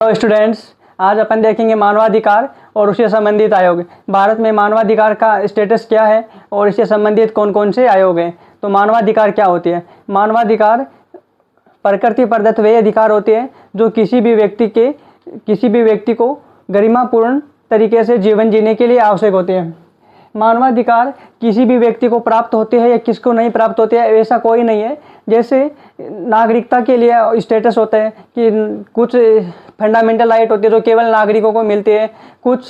तो स्टूडेंट्स, आज अपन देखेंगे मानवाधिकार और उससे संबंधित आयोग। भारत में मानवाधिकार का स्टेटस क्या है और इससे संबंधित कौन कौन से आयोग हैं। तो मानवाधिकार क्या होती है? मानवाधिकार प्रकृति प्रदत्त वे अधिकार होते हैं जो किसी भी व्यक्ति को गरिमापूर्ण तरीके से जीवन जीने के लिए आवश्यक होते हैं। मानवाधिकार किसी भी व्यक्ति को प्राप्त होते हैं या किसको नहीं प्राप्त होते हैं, ऐसा कोई नहीं है। जैसे नागरिकता के लिए स्टेटस होता है कि कुछ फंडामेंटल राइट होते हैं जो केवल नागरिकों को मिलते हैं, कुछ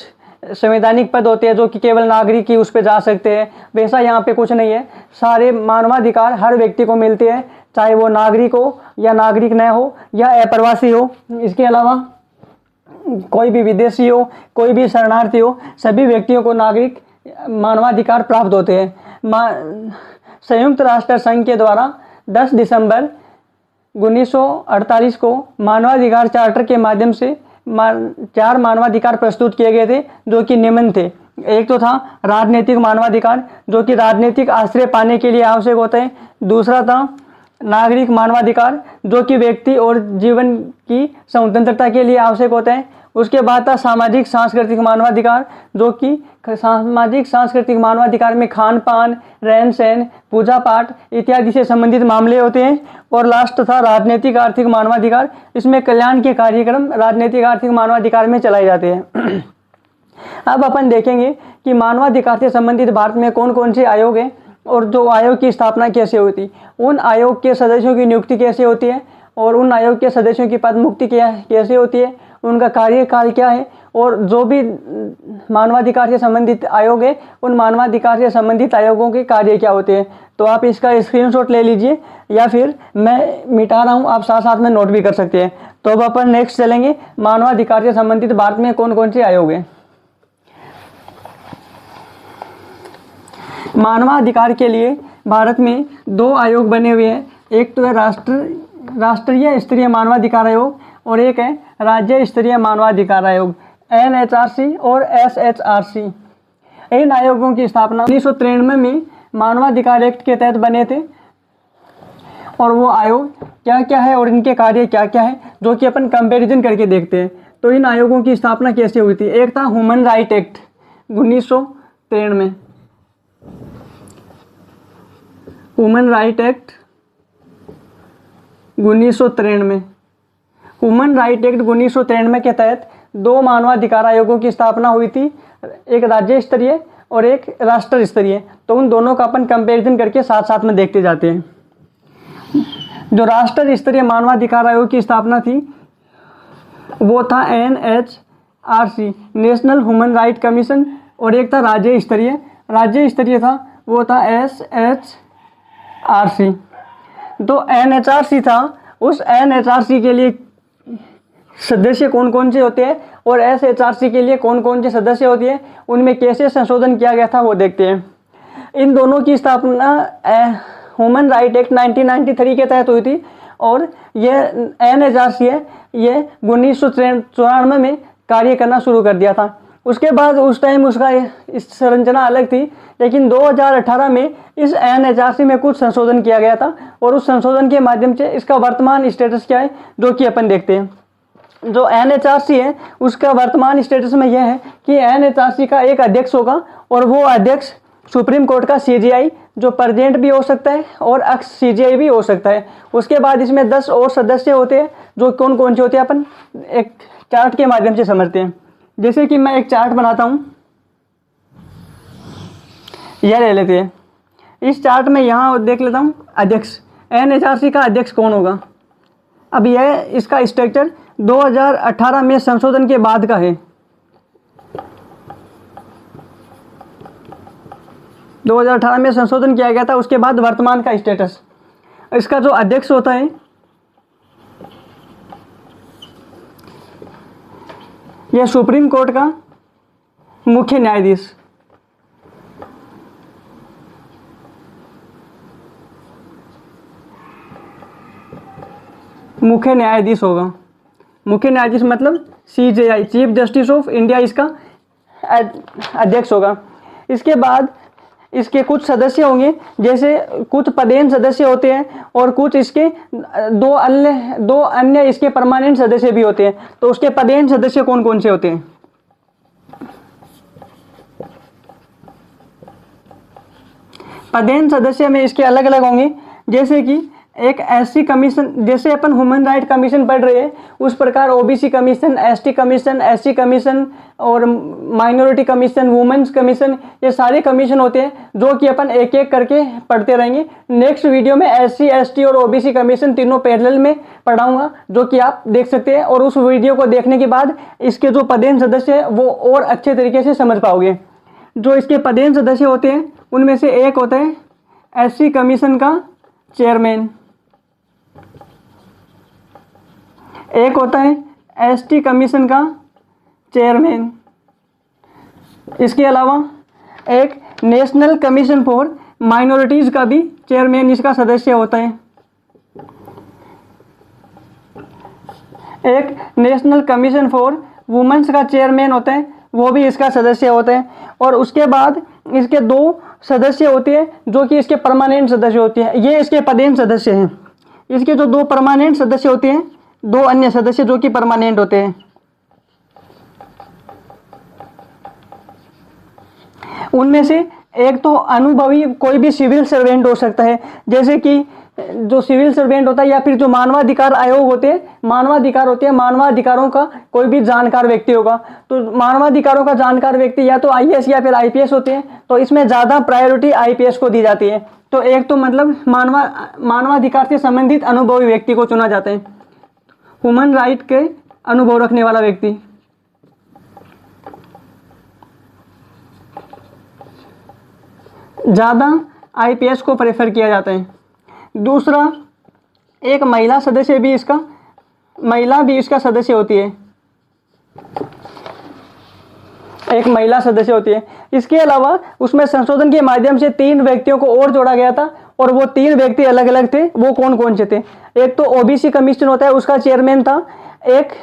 संवैधानिक पद होते हैं जो कि केवल नागरिक ही उस पर जा सकते हैं। वैसा यहाँ पे कुछ नहीं है। सारे मानवाधिकार हर व्यक्ति को मिलते हैं, चाहे वो नागरिक हो या नागरिक न हो या अप्रवासी हो। इसके अलावा कोई भी विदेशी हो, कोई भी शरणार्थी हो, सभी व्यक्तियों को नागरिक मानवाधिकार प्राप्त होते हैं। संयुक्त राष्ट्र संघ के द्वारा 10 दिसंबर 1948 को मानवाधिकार चार्टर के माध्यम से 4 मानवाधिकार प्रस्तुत किए गए थे जो कि निम्न थे। एक तो था राजनीतिक मानवाधिकार जो कि राजनीतिक आश्रय पाने के लिए आवश्यक होता है। दूसरा था नागरिक मानवाधिकार जो कि व्यक्ति और जीवन की स्वतंत्रता के लिए आवश्यक होता है। उसके बाद था सामाजिक सांस्कृतिक मानवाधिकार जो कि सामाजिक सांस्कृतिक मानवाधिकार में खान पान, रहन सहन, पूजा पाठ इत्यादि से संबंधित मामले होते हैं। और लास्ट था राजनीतिक आर्थिक मानवाधिकार। इसमें कल्याण के कार्यक्रम राजनीतिक आर्थिक मानवाधिकार में चलाए जाते हैं। अब अपन देखेंगे कि मानवाधिकार से संबंधित भारत में कौन कौन से आयोग हैं और जो आयोग की स्थापना कैसे होती, उन आयोग के सदस्यों की नियुक्ति कैसे होती है और उन आयोग के सदस्यों की पद मुक्ति कैसे होती है, उनका कार्यकाल क्या है, और जो भी मानवाधिकार से संबंधित आयोग है उन मानवाधिकार से संबंधित आयोगों के कार्य क्या होते हैं। तो आप इसका स्क्रीनशॉट ले लीजिए या फिर मैं मिटा रहा हूँ, आप साथ साथ में नोट भी कर सकते हैं। तो अब अपन नेक्स्ट चलेंगे, मानवाधिकार से संबंधित भारत में कौन कौन से आयोग हैं। मानवाधिकार के लिए भारत में 2 आयोग बने हुए हैं। एक तो है राष्ट्रीय स्तरीय मानवाधिकार आयोग और एक है राज्य स्तरीय मानवाधिकार आयोग, NHRC और SHRC। इन आयोगों की स्थापना 1993 में मानवाधिकार एक्ट के तहत बने थे। और वो आयोग क्या क्या है और इनके कार्य क्या क्या है जो कि अपन कंपैरिजन करके देखते हैं। तो इन आयोगों की स्थापना कैसे हुई थी? एक था ह्यूमन राइट एक्ट 1993 में, ह्यूमन राइट एक्ट 1993 में। ह्यूमन राइट एक्ट 1993 के तहत 2 मानवाधिकार आयोगों की स्थापना हुई थी, एक राज्य स्तरीय और एक राष्ट्र स्तरीय। तो उन दोनों का अपन कंपैरिजन करके साथ साथ में देखते जाते हैं। जो राष्ट्र स्तरीय मानवाधिकार आयोग की स्थापना थी वो था NHRC, national human right commission, और एक था राज्य स्तरीय था वो था SHRC। तो NHRC था, उस NHRC के लिए सदस्य कौन कौन से होते हैं और SHRC के लिए कौन कौन से सदस्य होते हैं, उनमें कैसे संशोधन किया गया था वो देखते हैं। इन दोनों की स्थापना ह्यूमन राइट एक्ट 1993 के तहत हुई थी और ये NHRC है, ये 1994 में कार्य करना शुरू कर दिया था। उसके बाद उस टाइम उसका इस संरचना अलग थी, लेकिन 2018 में इस NHRC में कुछ संशोधन किया गया था और उस संशोधन के माध्यम से इसका वर्तमान स्टेटस क्या है जो कि अपन देखते हैं। जो NHRC है उसका वर्तमान स्टेटस में यह है कि NHRC का एक अध्यक्ष होगा और वो अध्यक्ष सुप्रीम कोर्ट का CJI जो प्रेजेंट भी हो सकता है और एक्स CJI भी हो सकता है। उसके बाद इसमें 10 और सदस्य होते हैं जो कौन कौन से होते हैं अपन एक चार्ट के माध्यम से समझते हैं। जैसे कि मैं एक चार्ट बनाता हूँ, यह ले लेते हैं। इस चार्ट में यहाँ देख लेता हूँ अध्यक्ष, NHRC का अध्यक्ष कौन होगा। अब यह इसका स्ट्रक्चर 2018 में संशोधन के बाद का है। 2018 में संशोधन किया गया था, उसके बाद वर्तमान का स्टेटस। इसका जो अध्यक्ष होता है यह सुप्रीम कोर्ट का मुख्य न्यायाधीश, होगा। मुख्य न्यायाधीश मतलब CJI, chief justice of India, इसका अध्यक्ष होगा। इसके बाद इसके कुछ सदस्य होंगे, जैसे कुछ पदेन सदस्य होते हैं और कुछ इसके दो अन्य इसके परमानेंट सदस्य भी होते हैं। तो उसके पदेन सदस्य कौन कौन से होते हैं? पदेन सदस्य में इसके अलग अलग होंगे, जैसे कि एक एससी कमीशन, जैसे अपन ह्यूमन राइट कमीशन पढ़ रहे हैं उस प्रकार OBC commission, ST commission, SC commission और माइनॉरिटी कमीशन, वुमेन्स कमीशन, ये सारे कमीशन होते हैं जो कि अपन एक एक करके पढ़ते रहेंगे। नेक्स्ट वीडियो में एससी, एसटी और ओबीसी कमीशन तीनों पैरेलल में पढ़ाऊंगा, जो कि आप देख सकते हैं, और उस वीडियो को देखने के बाद इसके जो पदेन सदस्य हैं वो और अच्छे तरीके से समझ पाओगे। जो इसके पदेन सदस्य होते हैं उनमें से एक होता है एससी कमीशन का चेयरमैन, एक होता है एसटी कमीशन का चेयरमैन, इसके अलावा एक नेशनल कमीशन फॉर माइनॉरिटीज का भी चेयरमैन इसका सदस्य होता है, एक नेशनल कमीशन फॉर वुमेन्स का चेयरमैन होता है, वो भी इसका सदस्य होता है। और उसके बाद इसके दो सदस्य होते हैं जो कि इसके परमानेंट सदस्य होते हैं, ये इसके पदेन सदस्य हैं। इसके जो दो परमानेंट सदस्य होते हैं, दो अन्य सदस्य जो कि परमानेंट होते हैं, उनमें से एक तो अनुभवी कोई भी सिविल सर्वेंट हो सकता है, जैसे कि जो सिविल सर्वेंट होता है या फिर जो मानवाधिकार आयोग होते हैं, मानवाधिकारों का कोई भी जानकार व्यक्ति होगा। तो मानवाधिकारों का जानकार व्यक्ति या तो आईएएस या फिर आईपीएस होते हैं, तो इसमें ज़्यादा प्रायोरिटी आईपीएस को दी जाती है। तो एक तो मतलब मानवाधिकार से संबंधित अनुभवी व्यक्ति को चुना जाता है, ह्यूमन राइट के अनुभव रखने वाला व्यक्ति। ज़्यादा आईपीएस को प्रेफर किया जाता है। दूसरा, एक महिला भी इसका सदस्य होती है, एक महिला सदस्य होती है। इसके अलावा उसमें संशोधन के माध्यम से 3 व्यक्तियों को और जोड़ा गया था, और वो 3 व्यक्ति अलग अलग थे। वो कौन कौन से थे? एक तो ओबीसी कमीशन होता है, उसका चेयरमैन था, एक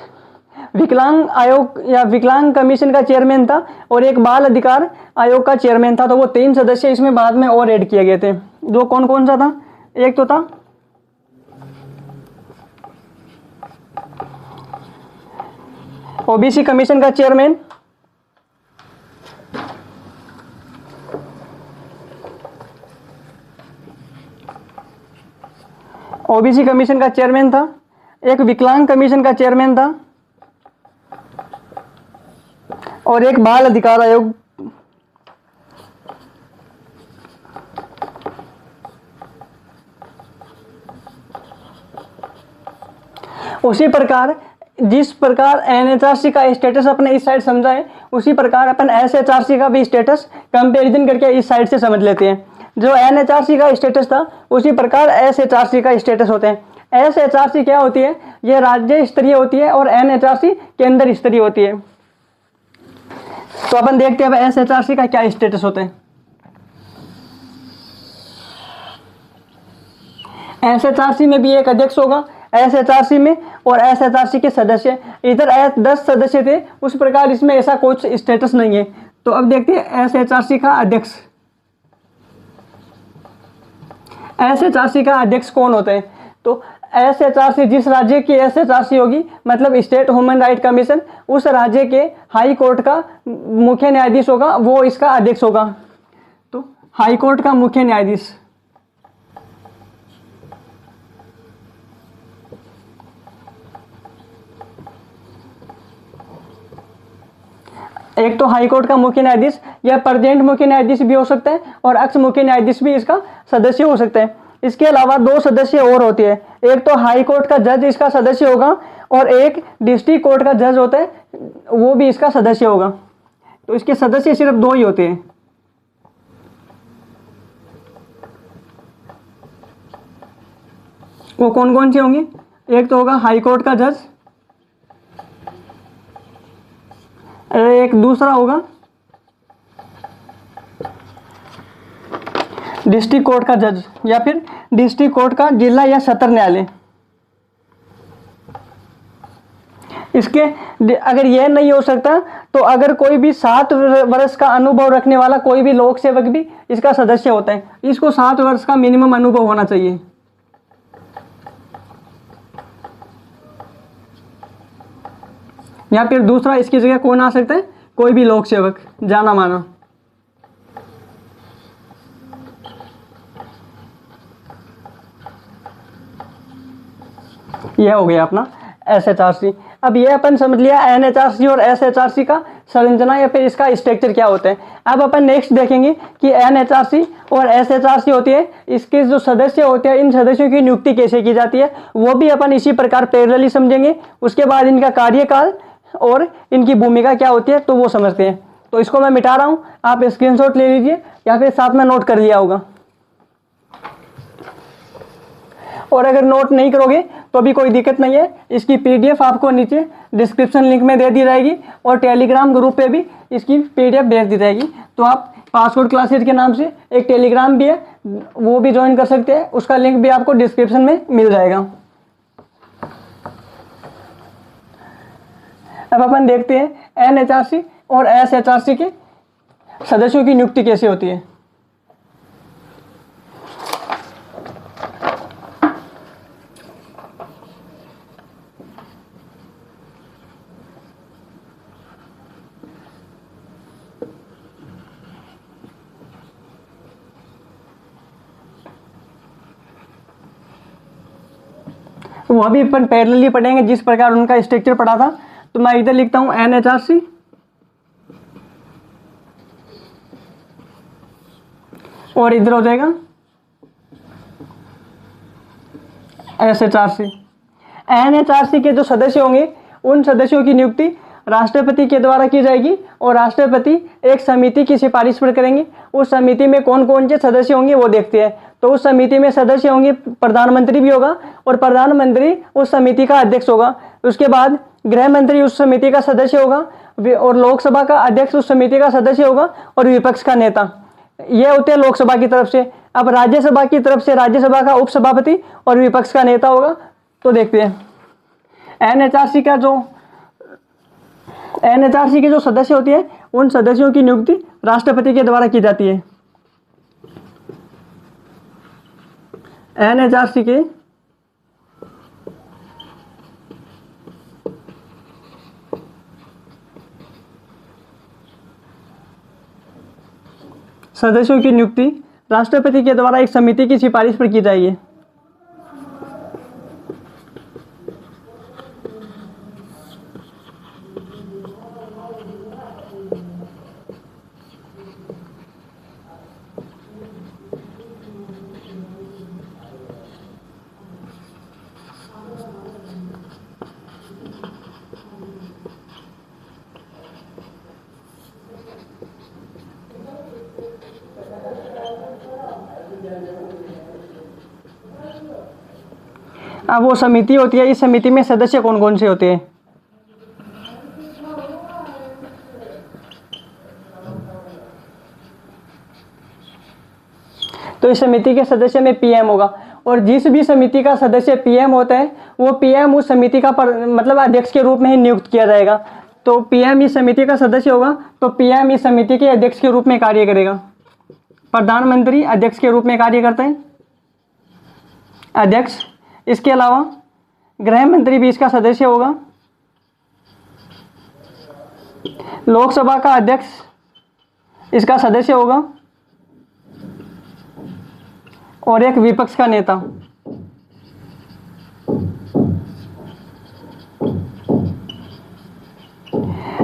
विकलांग आयोग या विकलांग कमीशन का चेयरमैन था, और एक बाल अधिकार आयोग का चेयरमैन था। तो वो 3 सदस्य इसमें बाद में और ऐड किए गए थे। जो कौन कौन सा था? एक तो था ओबीसी कमीशन का चेयरमैन, ओबीसी कमीशन का चेयरमैन था, एक विकलांग कमीशन का चेयरमैन था, और एक बाल अधिकार आयोग। उसी प्रकार जिस प्रकार एनएचआरसी का स्टेटस अपने इस साइड समझा है, उसी प्रकार अपन एसएचआरसी का भी स्टेटस कंपैरिजन करके इस साइड से समझ लेते हैं। जो एनएचआरसी का स्टेटस था उसी प्रकार एसएचआरसी का स्टेटस होते हैं। एसएचआरसी क्या होती है? ये राज्य स्तरीय होती है और एनएचआरसी केंद्र स्तरीय होती है। तो अपन देखते हैं अब एसएचआरसी का क्या स्टेटस होता है। एसएचआरसी में भी एक अध्यक्ष होगा एसएचआरसी में, और एसएचआरसी के सदस्य इधर 10 सदस्य थे, उस प्रकार इसमें ऐसा कुछ स्टेटस नहीं है। तो अब देखते हैं एसएचआरसी का अध्यक्ष। एसएचआरसी का अध्यक्ष कौन होता है? तो एसएचआरसी, जिस राज्य की एसएचआरसी होगी, मतलब स्टेट ह्यूमन राइट कमीशन, उस राज्य के हाई कोर्ट का मुख्य न्यायाधीश होगा, वो इसका अध्यक्ष होगा। तो हाई कोर्ट का मुख्य न्यायाधीश, एक तो हाई कोर्ट का मुख्य न्यायाधीश, या प्रेजेंट मुख्य न्यायाधीश भी हो सकता है, और अक्ष मुख्य न्यायाधीश भी इसका सदस्य हो सकता है। इसके अलावा 2 सदस्य और होते हैं, एक तो हाई कोर्ट का जज इसका सदस्य होगा, और एक डिस्ट्रिक्ट कोर्ट का जज होता है, वो भी इसका सदस्य होगा। तो इसके सदस्य सिर्फ 2 ही होते हैं। वो कौन कौन से होंगे? एक तो होगा हाई कोर्ट का जज, एक दूसरा होगा डिस्ट्रिक्ट कोर्ट का जज, या फिर डिस्ट्रिक्ट कोर्ट का जिला या सत्र न्यायालय। इसके अगर यह नहीं हो सकता तो अगर कोई भी 7 वर्ष का अनुभव रखने वाला कोई भी लोक सेवक भी इसका सदस्य होता है, इसको 7 वर्ष का मिनिमम अनुभव होना चाहिए। या फिर दूसरा इसकी जगह कौन आ सकता है, कोई भी लोक सेवक जाना माना। यह हो गया अपना SHRC। अब ये अपन समझ लिया NHRC और SHRC का संरचना या फिर इसका स्ट्रक्चर क्या होता है। अब अपन नेक्स्ट देखेंगे कि NHRC और SHRC होती है, इसके जो सदस्य होते हैं इन सदस्यों की नियुक्ति कैसे की जाती है वो भी अपन इसी प्रकार पैरेलली समझेंगे। उसके बाद इनका कार्यकाल और इनकी भूमिका क्या होती है तो वो समझते हैं। तो इसको मैं मिटा रहा हूँ, आप स्क्रीनशॉट ले लीजिए या फिर साथ में नोट कर लिया होगा, और अगर नोट नहीं करोगे तो भी कोई दिक्कत नहीं है। इसकी PDF आपको नीचे डिस्क्रिप्शन लिंक में दे दी जाएगी और टेलीग्राम ग्रुप पे भी इसकी PDF भेज दी जाएगी। तो आप पासवर्ड क्लासेज के नाम से एक टेलीग्राम भी है, वो भी ज्वाइन कर सकते हैं, उसका लिंक भी आपको डिस्क्रिप्शन में मिल जाएगा। अब अपन देखते हैं NHRC और SHRC के सदस्यों की नियुक्ति कैसे होती है। वह भी अपन पैरेलली पढ़ेंगे जिस प्रकार उनका स्ट्रक्चर पढ़ा था। तो मैं इधर लिखता हूं NHRC और इधर हो जाएगा SHRC। NHRC के जो सदस्य होंगे उन सदस्यों की नियुक्ति राष्ट्रपति के द्वारा की जाएगी और राष्ट्रपति एक समिति की सिफारिश पर करेंगे। उस समिति में कौन कौन से सदस्य होंगे वो देखते हैं। तो उस समिति में सदस्य होंगे, प्रधानमंत्री भी होगा और प्रधानमंत्री उस समिति का अध्यक्ष होगा। उसके बाद गृह मंत्री उस समिति का सदस्य होगा और लोकसभा का अध्यक्ष उस समिति का सदस्य होगा और विपक्ष का नेता। ये होते हैं लोकसभा की तरफ से। अब राज्यसभा की तरफ से राज्यसभा का उपसभापति और विपक्ष का नेता होगा। तो देखते हैं NHRC के जो सदस्य होते हैं उन सदस्यों की नियुक्ति राष्ट्रपति के द्वारा की जाती है। NHRC के सदस्यों की नियुक्ति राष्ट्रपति के द्वारा एक समिति की सिफारिश पर की जाएगी। अब वो समिति होती है, इस समिति में सदस्य कौन कौन से होते हैं। तो इस समिति के सदस्य में PM होगा और जिस भी समिति का सदस्य PM होता है वो PM उस समिति का मतलब अध्यक्ष के रूप में ही नियुक्त किया जाएगा। तो PM इस समिति का सदस्य होगा तो PM इस समिति के अध्यक्ष के रूप में कार्य करेगा। प्रधानमंत्री अध्यक्ष के रूप में कार्य करते हैं, अध्यक्ष। इसके अलावा गृह मंत्री भी इसका सदस्य होगा, लोकसभा का अध्यक्ष इसका सदस्य होगा और एक विपक्ष का नेता।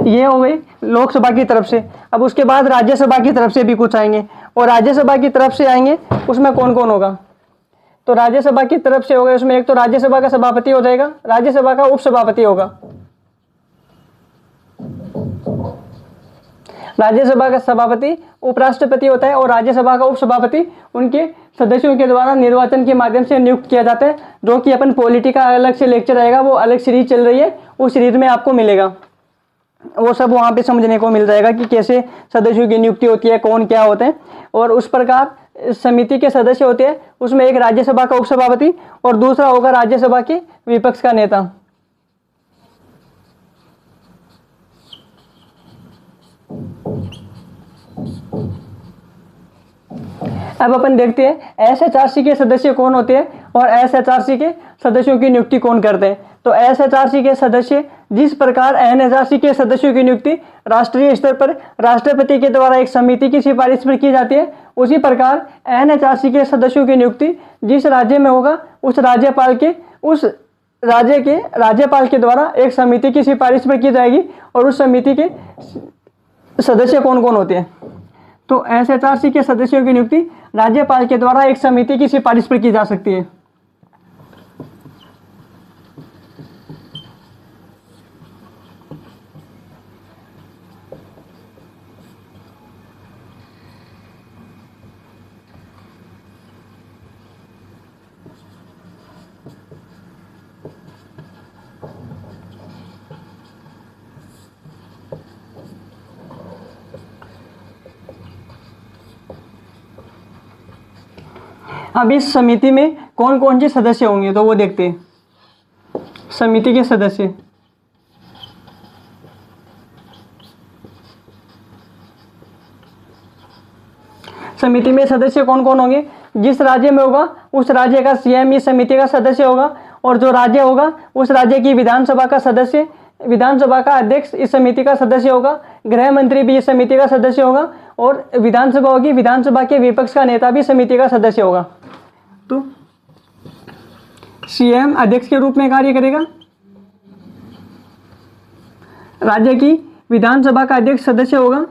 ये हो गई लोकसभा की तरफ से। अब उसके बाद राज्यसभा की तरफ से भी कुछ आएंगे और राज्यसभा की तरफ से आएंगे उसमें कौन कौन होगा। तो राज्यसभा की तरफ से होगा उसमें एक तो राज्यसभा का सभापति हो जाएगा, राज्यसभा का उपसभापति होगा। राज्यसभा का सभापति उपराष्ट्रपति होता है और राज्यसभा का उपसभापति उनके सदस्यों के द्वारा निर्वाचन के माध्यम से नियुक्त किया जाता है, जो कि अपन पॉलिटी का अलग से लेक्चर आएगा, वो अलग सीरीज चल रही है, उस सीरीज में आपको मिलेगा। वो सब वहाँ पे समझने को मिल जाएगा कि कैसे सदस्यों की नियुक्ति होती है, कौन क्या होते हैं। और उस प्रकार समिति के सदस्य होते हैं, उसमें एक राज्यसभा का उपसभापति और दूसरा होगा राज्यसभा के विपक्ष का नेता। अब अपन देखते हैं एसएचआरसी के सदस्य कौन होते हैं और एसएचआरसी के सदस्यों की नियुक्ति कौन करते हैं। तो एसएचआरसी के सदस्य जिस प्रकार एनएचआरसी के सदस्यों की नियुक्ति राष्ट्रीय स्तर पर राष्ट्रपति के द्वारा एक समिति की सिफारिश पर की जाती है, उसी प्रकार एनएचआरसी के सदस्यों की नियुक्ति जिस राज्य में होगा उस राज्य के राज्यपाल के द्वारा एक समिति की सिफारिश पर की जाएगी। और उस समिति के सदस्य कौन कौन होते हैं, तो एसएचआरसी के सदस्यों की नियुक्ति राज्यपाल के द्वारा एक समिति की सिफारिश पर की जा सकती है। अब इस समिति में कौन कौन से सदस्य होंगे तो वो देखते हैं। समिति के सदस्य, समिति में सदस्य कौन कौन होंगे, जिस राज्य में होगा उस राज्य का सीएम इस समिति का सदस्य होगा, और जो राज्य होगा उस राज्य की विधानसभा का सदस्य, विधानसभा का अध्यक्ष इस समिति का सदस्य होगा, गृह मंत्री भी इस समिति का सदस्य होगा, और विधानसभा होगी, विधानसभा के विपक्ष का नेता भी समिति का सदस्य होगा। तो सीएम अध्यक्ष के रूप में कार्य करेगा, राज्य की विधानसभा का अध्यक्ष सदस्य होगा,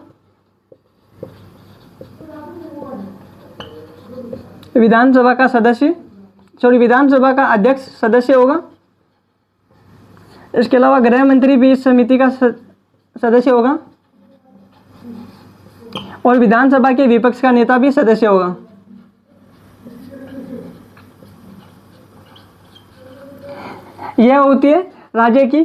विधानसभा का अध्यक्ष सदस्य होगा। इसके अलावा गृह मंत्री भी इस समिति का सदस्य होगा, और विधानसभा के विपक्ष का नेता भी सदस्य होगा। यह होती है राज्य की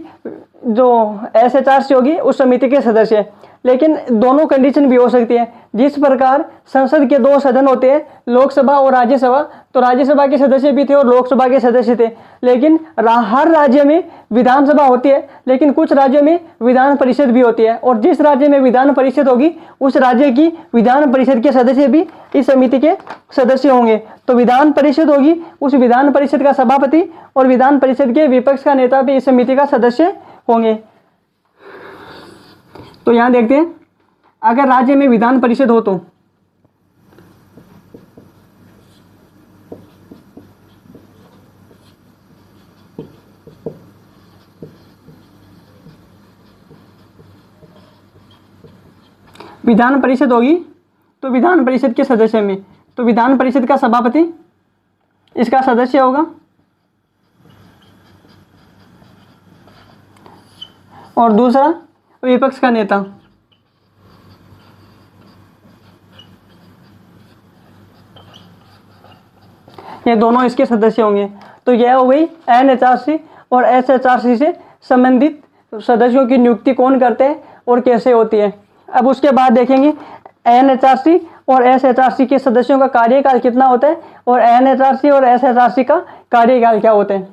जो एसएचआरसी होगी उस समिति के सदस्य। लेकिन दोनों कंडीशन भी हो सकती है। जिस प्रकार संसद के दो सदन होते हैं, लोकसभा और राज्यसभा, तो राज्यसभा के सदस्य भी थे और लोकसभा के सदस्य थे। लेकिन हर राज्य में विधानसभा होती है, लेकिन कुछ राज्यों में विधान परिषद भी होती है, और जिस राज्य में विधान परिषद होगी उस राज्य की विधान परिषद के सदस्य भी इस समिति के सदस्य होंगे। तो विधान परिषद होगी, उस विधान परिषद का सभापति और विधान परिषद के विपक्ष का नेता भी इस समिति का सदस्य होंगे। तो यहां देखते हैं, अगर राज्य में विधान परिषद हो तो विधान परिषद होगी, तो विधान परिषद के सदस्य में तो विधान परिषद का सभापति इसका सदस्य होगा, और दूसरा विपक्ष का नेता। ये दोनों इसके सदस्य होंगे। तो यह हो गई एनएचआरसी और एसएचआरसी से संबंधित सदस्यों की नियुक्ति कौन करते हैं और कैसे होती है। अब उसके बाद देखेंगे एनएचआरसी और एसएचआरसी के सदस्यों का कार्यकाल कितना होता है और एनएचआरसी और एसएचआरसी का कार्यकाल क्या होता है।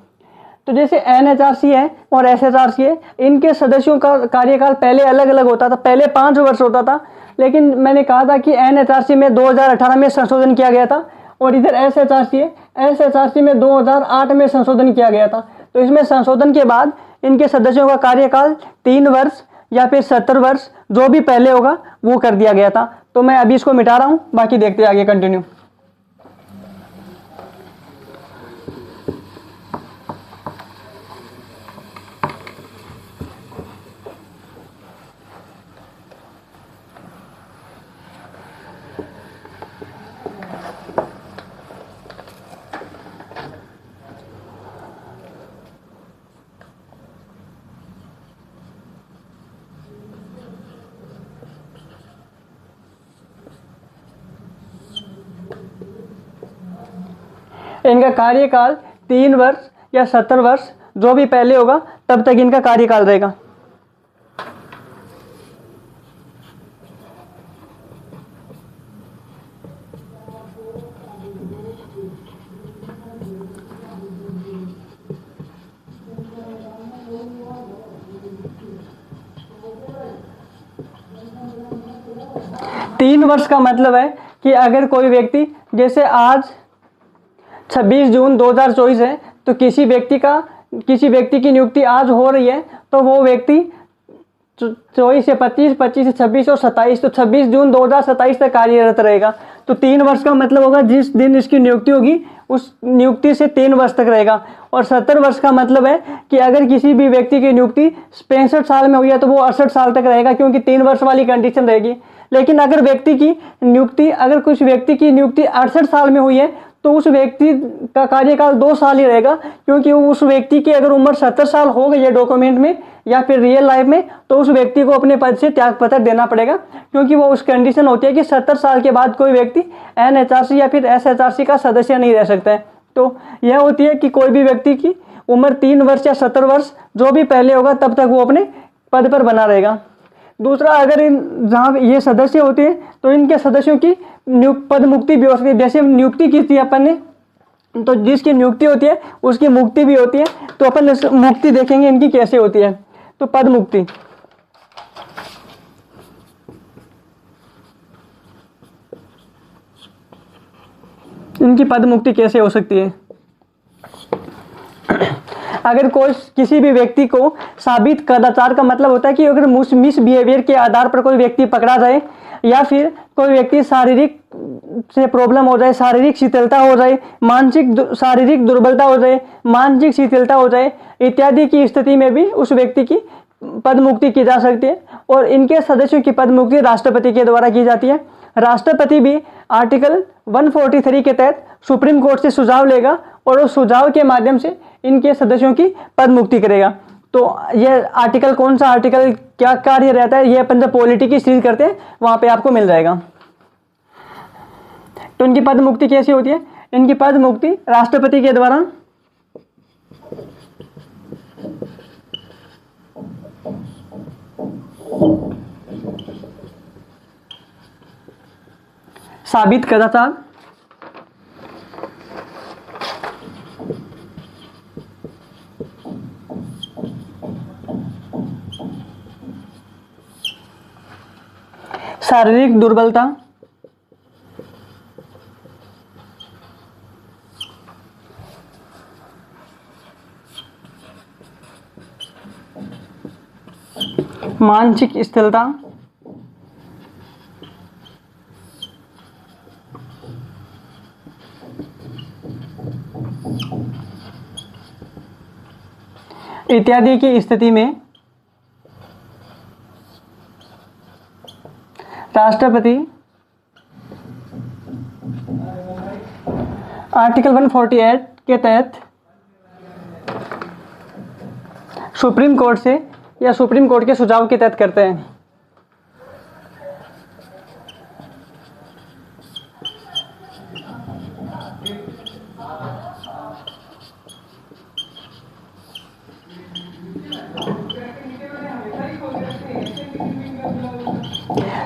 तो जैसे एनएचआरसी है और एसएचआरसी है, इनके सदस्यों का कार्यकाल पहले अलग अलग होता था। पहले 5 वर्ष होता था, लेकिन मैंने कहा था कि एनएचआरसी में 2018 में संशोधन किया गया था, और इधर एसएचआरसी है, एसएचआरसी में 2008 में संशोधन किया गया था। तो इसमें संशोधन के बाद इनके सदस्यों का कार्यकाल 3 वर्ष या फिर 70 वर्ष जो भी पहले होगा वो कर दिया गया था। तो मैं अभी इसको मिटा रहा हूँ, बाकी देखते हैं आगे कंटिन्यू। इनका कार्यकाल 3 वर्ष या 70 वर्ष जो भी पहले होगा तब तक इनका कार्यकाल रहेगा। तीन वर्ष का मतलब है कि अगर कोई व्यक्ति जैसे आज 26 जून 2024 है, तो किसी व्यक्ति की नियुक्ति आज हो रही है, तो वो व्यक्ति 24 से 25, 25 से 26 और 27, तो 26 जून 2027 तक कार्यरत रहेगा। तो 3 वर्ष का मतलब होगा जिस दिन इसकी नियुक्ति होगी उस नियुक्ति से 3 वर्ष तक रहेगा। और 70 वर्ष का मतलब है कि अगर किसी भी व्यक्ति की नियुक्ति 65 साल में हुई है तो वो 68 साल तक रहेगा, क्योंकि 3 वर्ष वाली कंडीशन रहेगी। लेकिन अगर कुछ व्यक्ति की नियुक्ति 68 साल में हुई है तो उस व्यक्ति का कार्यकाल 2 साल ही रहेगा, क्योंकि उस व्यक्ति की अगर उम्र 70 साल हो गई है डॉक्यूमेंट में या फिर रियल लाइफ में, तो उस व्यक्ति को अपने पद से त्यागपत्र देना पड़ेगा, क्योंकि वो उस कंडीशन होती है कि 70 साल के बाद कोई व्यक्ति NHRC या फिर SHRC का सदस्य नहीं रह सकता है। तो यह होती है कि कोई भी व्यक्ति की उम्र 3 वर्ष या 70 वर्ष जो भी पहले होगा तब तक वो अपने पद पर बना रहेगा। दूसरा, अगर जहाँ ये सदस्य होते हैं तो इनके सदस्यों की पद मुक्ति भी हो सकती है। जैसे नियुक्ति की थी अपन ने, तो जिसकी नियुक्ति होती है उसकी मुक्ति भी होती है। तो अपन मुक्ति देखेंगे इनकी कैसे होती है। तो पद मुक्ति, इनकी पद मुक्ति कैसे हो सकती है। अगर किसी भी व्यक्ति को साबित कदाचार का मतलब होता है कि अगर मिस बिहेवियर के आधार पर कोई व्यक्ति पकड़ा जाए, या फिर कोई व्यक्ति शारीरिक से प्रॉब्लम हो जाए, शारीरिक शिथिलता हो जाए, शारीरिक दुर्बलता हो जाए, मानसिक शिथिलता हो जाए इत्यादि की स्थिति में भी उस व्यक्ति की पद मुक्ति की जा सकती है। और इनके सदस्यों की पद मुक्ति राष्ट्रपति के द्वारा की जाती है। राष्ट्रपति भी आर्टिकल 143 के तहत सुप्रीम कोर्ट से सुझाव लेगा और उस सुझाव के माध्यम से इनके सदस्यों की पद मुक्ति करेगा। तो यह आर्टिकल कौन सा आर्टिकल क्या कार्य रहता है, ये अपन जब पॉलिटी की सीरीज करते हैं वहां पे आपको मिल जाएगा। तो इनकी पद मुक्ति कैसी होती है। इनकी पद मुक्ति राष्ट्रपति के द्वारा साबित कदाचार, शारीरिक दुर्बलता, मानसिक स्थिरता, इत्यादि की स्थिति में राष्ट्रपति आर्टिकल 148 के तहत सुप्रीम कोर्ट से या सुप्रीम कोर्ट के सुझाव के तहत करते हैं।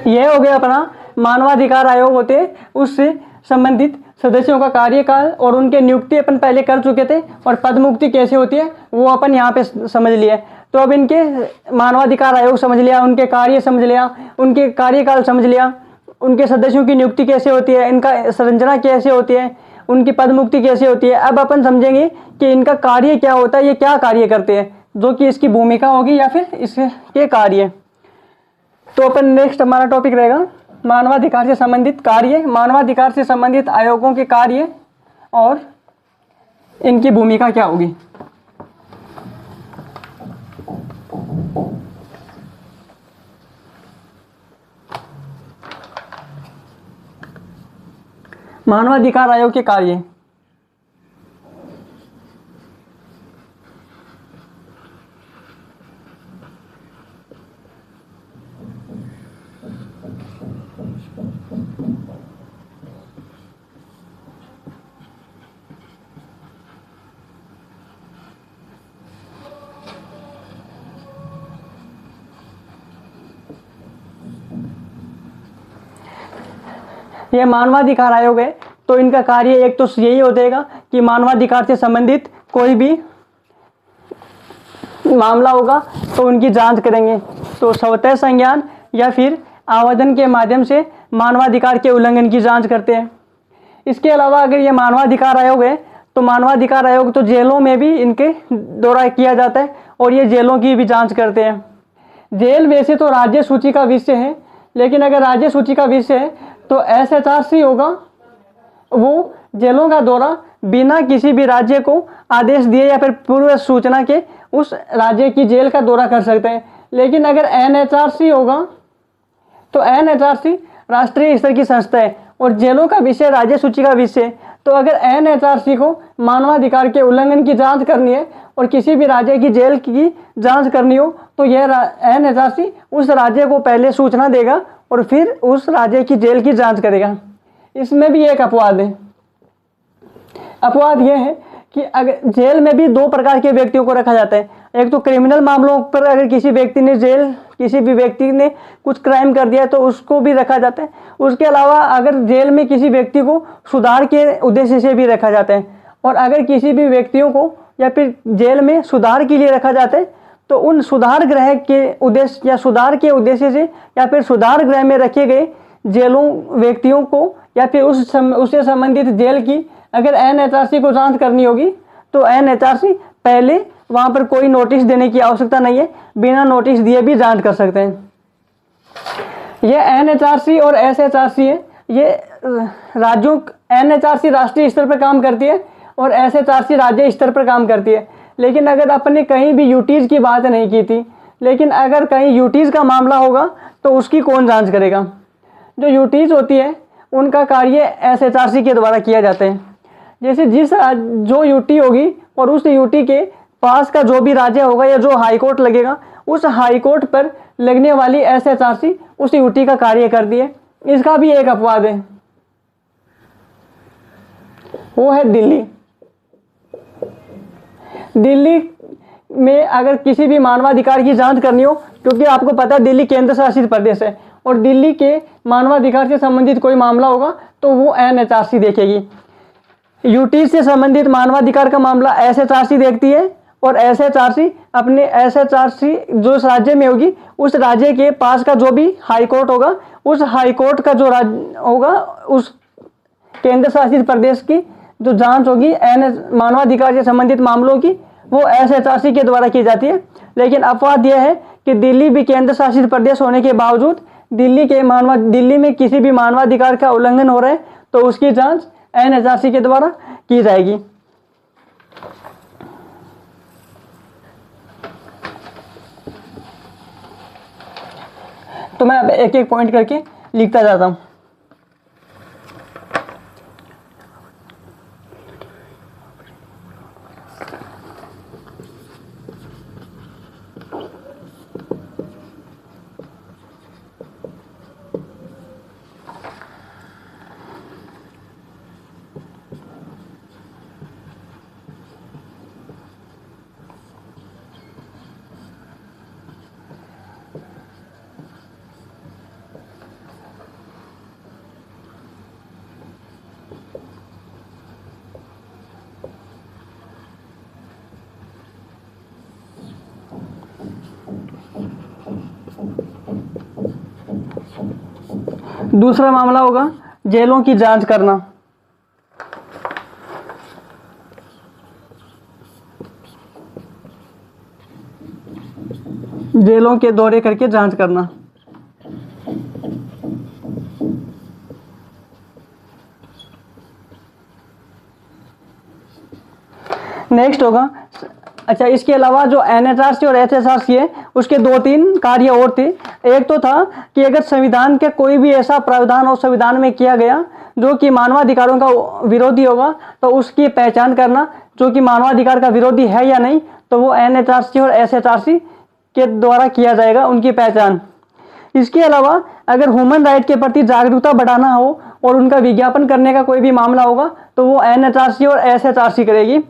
यह हो गया अपना मानवाधिकार आयोग होते उससे संबंधित सदस्यों का कार्यकाल और उनके नियुक्ति अपन पहले कर चुके थे, और पद मुक्ति कैसे होती है वो अपन यहाँ पे समझ लिए। तो अब इनके मानवाधिकार आयोग समझ लिया, उनके कार्य समझ लिया, उनके कार्यकाल समझ लिया, उनके सदस्यों की नियुक्ति कैसे होती है, इनका संरचना कैसे होती है, उनकी पद मुक्ति कैसे होती है। अब अपन समझेंगे कि इनका कार्य क्या होता है, ये क्या कार्य करते हैं, जो कि इसकी भूमिका होगी या फिर इसके कार्य। तो अपन नेक्स्ट हमारा टॉपिक रहेगा मानवाधिकार से संबंधित कार्य, मानवाधिकार से संबंधित आयोगों के कार्य और इनकी भूमिका क्या होगी। मानवाधिकार आयोग के कार्य, यह मानवाधिकार आयोग है। तो इनका कार्य एक तो यही हो जाएगा कि मानवाधिकार से संबंधित कोई भी मामला होगा तो उनकी जांच करेंगे। तो स्वतः संज्ञान या फिर आवेदन के माध्यम से मानवाधिकार के उल्लंघन की जांच करते हैं। इसके अलावा अगर ये मानवाधिकार आयोग है तो मानवाधिकार आयोग तो जेलों में भी इनके दौरा किया जाता है और ये जेलों की भी जांच करते हैं। जेल वैसे तो राज्य सूची का विषय है, लेकिन अगर राज्य सूची का विषय है तो SHRC होगा, वो जेलों का दौरा बिना किसी भी राज्य को आदेश दिए या फिर पूर्व सूचना के उस राज्य की जेल का दौरा कर सकते हैं। लेकिन अगर NHRC होगा तो NHRC राष्ट्रीय स्तर की संस्था है और जेलों का विषय राज्य सूची का विषय। तो अगर NHRC को मानवाधिकार के उल्लंघन की जांच करनी है और किसी भी राज्य की जेल की जांच करनी हो तो यह NHRC उस राज्य को पहले सूचना देगा और फिर उस राज्य की जेल की जांच करेगा। इसमें भी एक अपवाद है। अपवाद यह है कि अगर जेल में भी दो प्रकार के व्यक्तियों को रखा जाता है। एक तो क्रिमिनल मामलों पर अगर किसी भी व्यक्ति ने कुछ क्राइम कर दिया तो उसको भी रखा जाता है। उसके अलावा अगर जेल में किसी व्यक्ति को सुधार के उद्देश्य से भी रखा जाता है, और अगर किसी भी व्यक्तियों को या फिर जेल में सुधार के लिए रखा जाता है तो उन सुधार गृह के उद्देश्य या सुधार के उद्देश्य से या फिर सुधार गृह में रखे गए जेलों व्यक्तियों को या फिर उससे संबंधित जेल की अगर NHRC को जांच करनी होगी तो NHRC पहले वहां पर कोई नोटिस देने की आवश्यकता नहीं है, बिना नोटिस दिए भी जांच कर सकते हैं। ये NHRC और SHRC है, ये राज्यों NHRC राष्ट्रीय स्तर पर काम करती है और SHRC राज्य स्तर पर काम करती है। लेकिन अगर अपने कहीं भी यूटीज की बात नहीं की थी, लेकिन अगर कहीं यूटीज का मामला होगा तो उसकी कौन जांच करेगा? जो यूटीज होती है उनका कार्य SHRC के द्वारा किया जाता है। जैसे जो यूटी होगी और उस यूटी के पास का जो भी राज्य होगा या जो हाई कोर्ट लगेगा, उस हाई कोर्ट पर लगने वाली SHRC उस यूटी का कार्य करती है। इसका भी एक अपवाद है, वो है दिल्ली। दिल्ली में अगर किसी भी मानवाधिकार की जांच करनी हो, क्योंकि आपको पता है दिल्ली केंद्र शासित प्रदेश है और दिल्ली के मानवाधिकार से संबंधित कोई मामला होगा तो वो NHRC देखेगी। यूटी से संबंधित मानवाधिकार का मामला SHRC देखती है और SHRC जो उस राज्य में होगी उस राज्य के पास का जो भी हाई कोर्ट होगा, उस हाई कोर्ट का जो राज्य होगा, उस केंद्र शासित प्रदेश की जो जांच होगी मानवाधिकार से संबंधित मामलों की, वो SHRC के द्वारा की जाती है। लेकिन अपवाद यह है कि दिल्ली भी केंद्र शासित प्रदेश होने के बावजूद दिल्ली में किसी भी मानवाधिकार का उल्लंघन हो रहा है तो उसकी जांच NHRC के द्वारा की जाएगी। तो मैं अब एक एक पॉइंट करके लिखता जाता हूं। दूसरा मामला होगा जेलों की जांच करना। जेलों के दौरे करके जांच करना। नेक्स्ट होगा, अच्छा इसके अलावा जो NHRC और SHRC है उसके 2-3 कार्य और थे। एक तो था कि अगर संविधान के कोई भी ऐसा प्रावधान हो संविधान में किया गया जो कि मानवाधिकारों का विरोधी होगा तो उसकी पहचान करना, जो कि मानवाधिकार का विरोधी है या नहीं, तो वो NHRC और SHRC के द्वारा किया जाएगा उनकी पहचान। इसके अलावा अगर ह्यूमन राइट के प्रति जागरूकता बढ़ाना हो और उनका विज्ञापन करने का कोई भी मामला होगा तो वो NHRC और SHRC करेगी।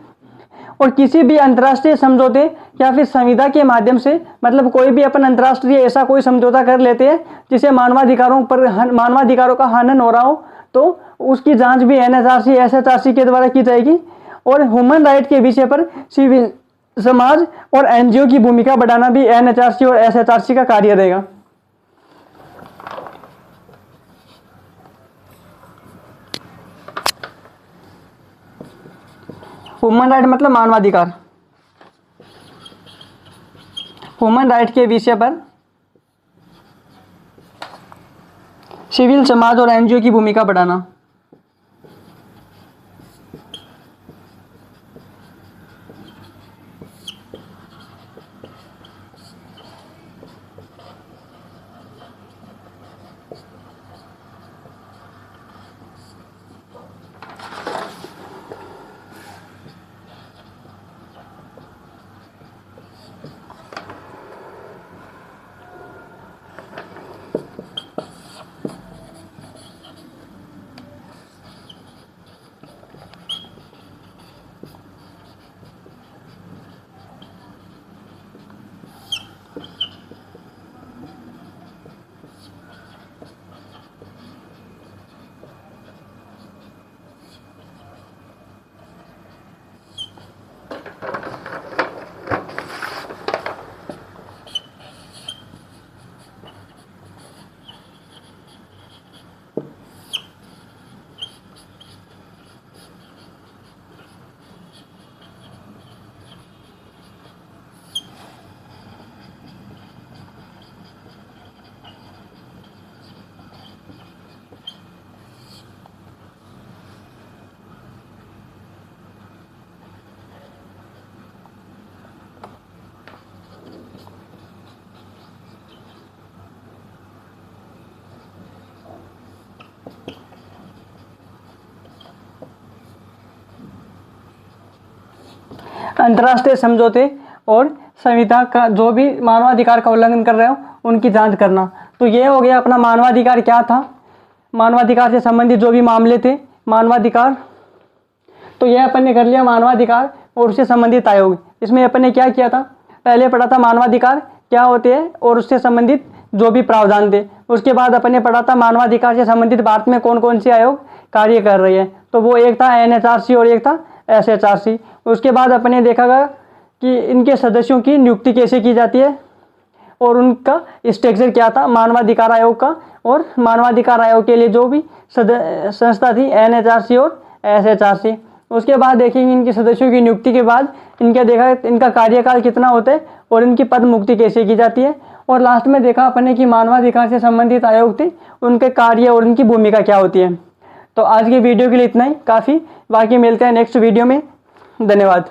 और किसी भी अंतर्राष्ट्रीय समझौते या फिर संविदा के माध्यम से, मतलब कोई भी अपन अंतर्राष्ट्रीय ऐसा कोई समझौता कर लेते हैं जिसे मानवाधिकारों का हनन हो रहा हो तो उसकी जांच भी NHRC SHRC के द्वारा की जाएगी। और ह्यूमन राइट के विषय पर सिविल समाज और NGO की भूमिका बढ़ाना भी NHRC और SHRC का कार्य रहेगा। ह्यूमन राइट मतलब मानवाधिकार। ह्यूमन राइट के विषय पर सिविल समाज और एनजीओ की भूमिका बढ़ाना। अंतर्राष्ट्रीय समझौते और संविधा का जो भी मानवाधिकार का उल्लंघन कर रहे हो उनकी जांच करना। तो ये हो गया अपना मानवाधिकार क्या था, मानवाधिकार से संबंधित जो भी मामले थे मानवाधिकार। तो यह अपन ने कर लिया मानवाधिकार और उससे संबंधित आयोग। इसमें अपन ने क्या किया था, पहले पढ़ा था मानवाधिकार क्या होते हैं और उससे संबंधित जो भी प्रावधान थे। उसके बाद अपन ने पढ़ा था मानवाधिकार से संबंधित भारत में कौन कौन से आयोग कार्य कर रही है। तो वो एक था NHRC और एक था SHRC। उसके बाद अपन ने देखा कि इनके सदस्यों की नियुक्ति कैसे की जाती है और उनका स्ट्रक्चर क्या था मानवाधिकार आयोग का। और मानवाधिकार आयोग के लिए जो भी संस्था थी NHRC और SHRC। उसके बाद देखेंगे इनके सदस्यों की नियुक्ति के बाद इनका देखा इनका कार्यकाल कितना होता है और इनकी पद मुक्ति कैसे की जाती है। और लास्ट में देखा अपन ने कि मानवाधिकार से संबंधित आयोग थे उनके कार्य और उनकी भूमिका क्या होती है। तो आज की वीडियो के लिए इतना ही काफ़ी, बाकी मिलते हैं नेक्स्ट वीडियो में। धन्यवाद।